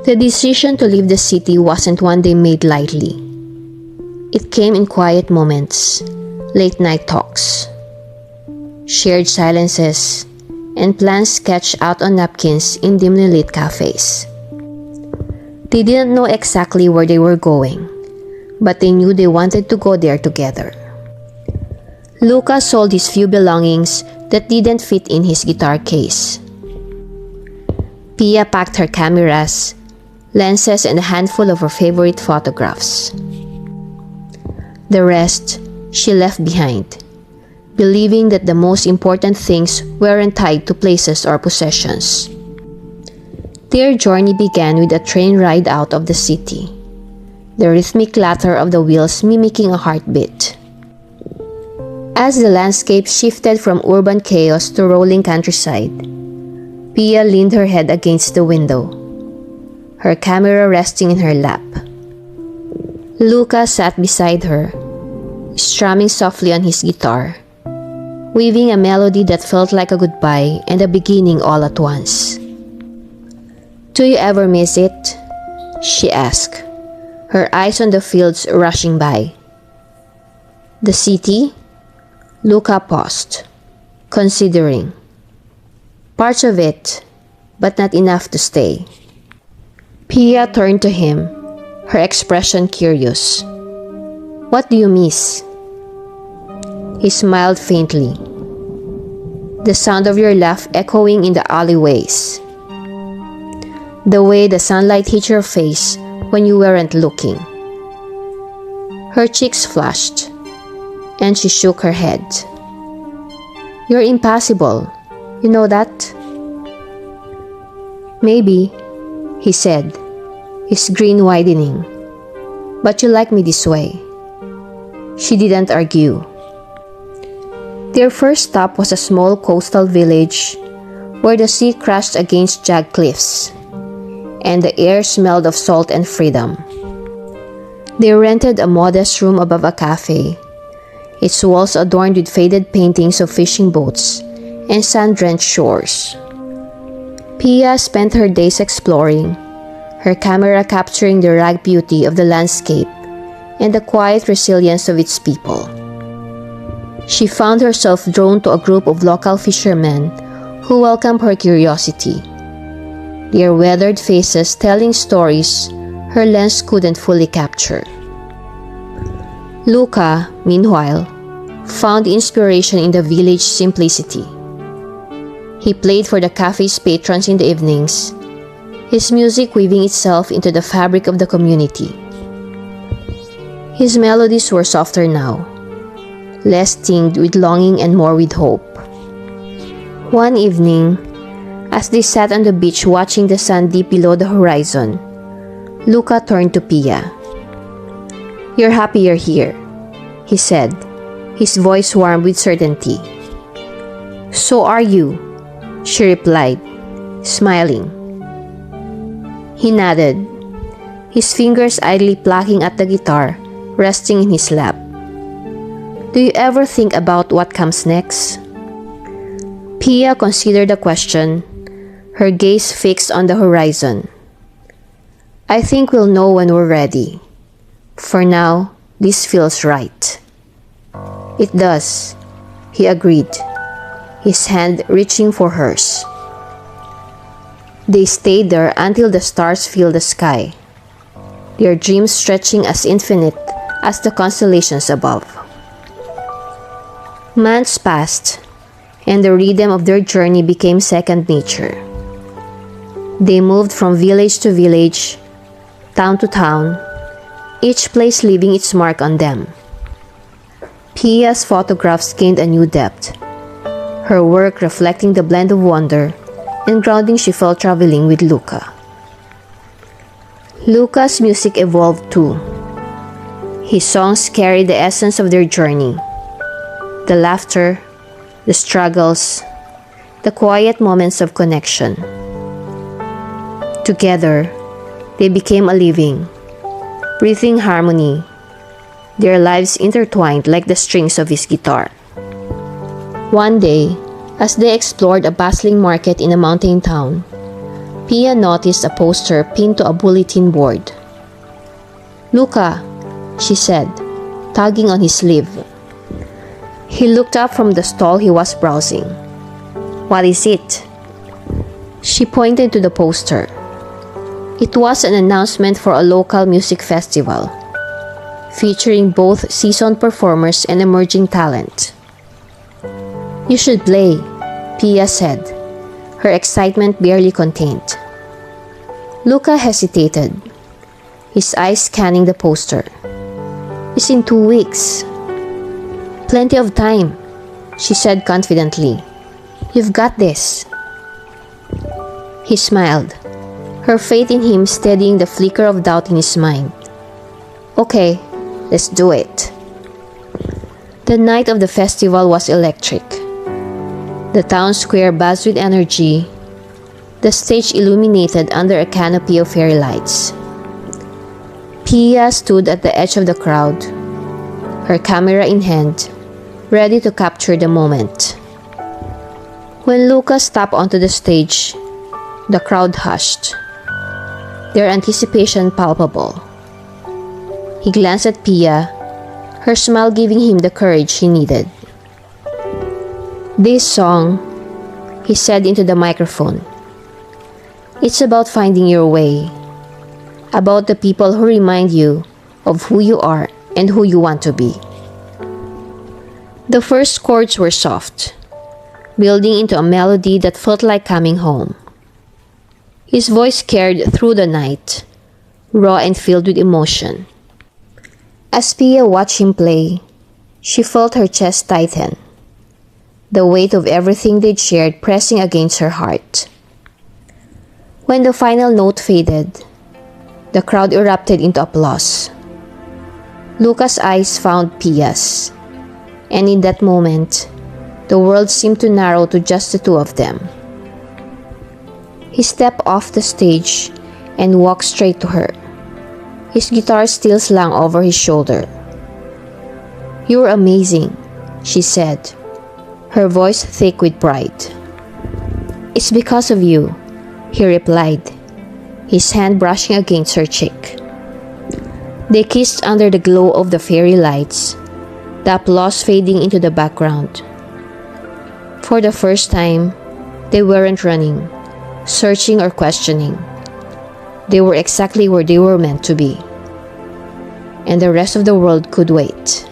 The decision to leave the city wasn't one they made lightly. It came in quiet moments, late-night talks, shared silences, and plans sketched out on napkins in dimly lit cafes. They didn't know exactly where they were going, but they knew they wanted to go there together. Luca sold his few belongings that didn't fit in his guitar case. Pia packed her cameras, lenses, and a handful of her favorite photographs. The rest she left behind, believing that the most important things weren't tied to places or possessions. Their journey began with a train ride out of the city, the rhythmic clatter of the wheels mimicking a heartbeat. As the landscape shifted from urban chaos to rolling countryside, Pia leaned her head against the window, her camera resting in her lap. Luca sat beside her, strumming softly on his guitar, weaving a melody that felt like a goodbye and a beginning all at once. "Do you ever miss it?" she asked, her eyes on the fields rushing by. "The city?" Luca paused, considering. "Parts of it, but not enough to stay." Pia turned to him, her expression curious. "What do you miss?" He smiled faintly, the sound of your laugh echoing in the alleyways. The way the sunlight hit your face when you weren't looking. Her cheeks flushed, and she shook her head. "You're impassible, you know that?" "Maybe," he said, his grin widening. "But you like me this way." She didn't argue. Their first stop was a small coastal village where the sea crashed against jagged cliffs, and the air smelled of salt and freedom. They rented a modest room above a cafe, its walls adorned with faded paintings of fishing boats and sun-drenched shores. Pia spent her days exploring, her camera capturing the rugged beauty of the landscape and the quiet resilience of its people. She found herself drawn to a group of local fishermen who welcomed her curiosity, their weathered faces telling stories her lens couldn't fully capture. Luca, meanwhile, found inspiration in the village simplicity. He played for the cafe's patrons in the evenings, his music weaving itself into the fabric of the community. His melodies were softer now, less tinged with longing and more with hope. One evening, as they sat on the beach watching the sun dip below the horizon, Luca turned to Pia. "You're happy you're here," he said, his voice warm with certainty. "So are you," she replied, smiling. He nodded, his fingers idly plucking at the guitar resting in his lap. "Do you ever think about what comes next?" Pia considered the question, her gaze fixed on the horizon. "I think we'll know when we're ready. For now, this feels right." "It does," he agreed, his hand reaching for hers. They stayed there until the stars filled the sky, their dreams stretching as infinite as the constellations above. Months passed, and the rhythm of their journey became second nature. They moved from village to village, town to town, each place leaving its mark on them. Pia's photographs gained a new depth, her work reflecting the blend of wonder and grounding she felt traveling with Luca. Luca's music evolved too. His songs carried the essence of their journey, the laughter, the struggles, the quiet moments of connection. Together, they became a living, breathing harmony, their lives intertwined like the strings of his guitar. One day, as they explored a bustling market in a mountain town, Pia noticed a poster pinned to a bulletin board. "Luca," she said, tugging on his sleeve. He looked up from the stall he was browsing. "What is it?" She pointed to the poster. It was an announcement for a local music festival, featuring both seasoned performers and emerging talent. "You should play," Pia said, her excitement barely contained. Luca hesitated, his eyes scanning the poster. "It's in 2 weeks." "Plenty of time," she said confidently. "You've got this." He smiled, her faith in him steadying the flicker of doubt in his mind. "Okay, let's do it." The night of the festival was electric. The town square buzzed with energy, the stage illuminated under a canopy of fairy lights. Pia stood at the edge of the crowd, her camera in hand, ready to capture the moment. When Luca stepped onto the stage, the crowd hushed, their anticipation palpable. He glanced at Pia, her smile giving him the courage he needed. "This song," he said into the microphone, "it's about finding your way, about the people who remind you of who you are and who you want to be." The first chords were soft, building into a melody that felt like coming home. His voice carried through the night, raw and filled with emotion. As Pia watched him play, she felt her chest tighten, the weight of everything they'd shared pressing against her heart. When the final note faded, the crowd erupted into applause. Luca's eyes found Pia's, and in that moment, the world seemed to narrow to just the two of them. He stepped off the stage and walked straight to her, his guitar still slung over his shoulder. "You're amazing," she said, her voice thick with pride. "It's because of you," he replied, his hand brushing against her cheek. They kissed under the glow of the fairy lights, the applause fading into the background. For the first time, they weren't running, searching or questioning. They were exactly where they were meant to be, and the rest of the world could wait.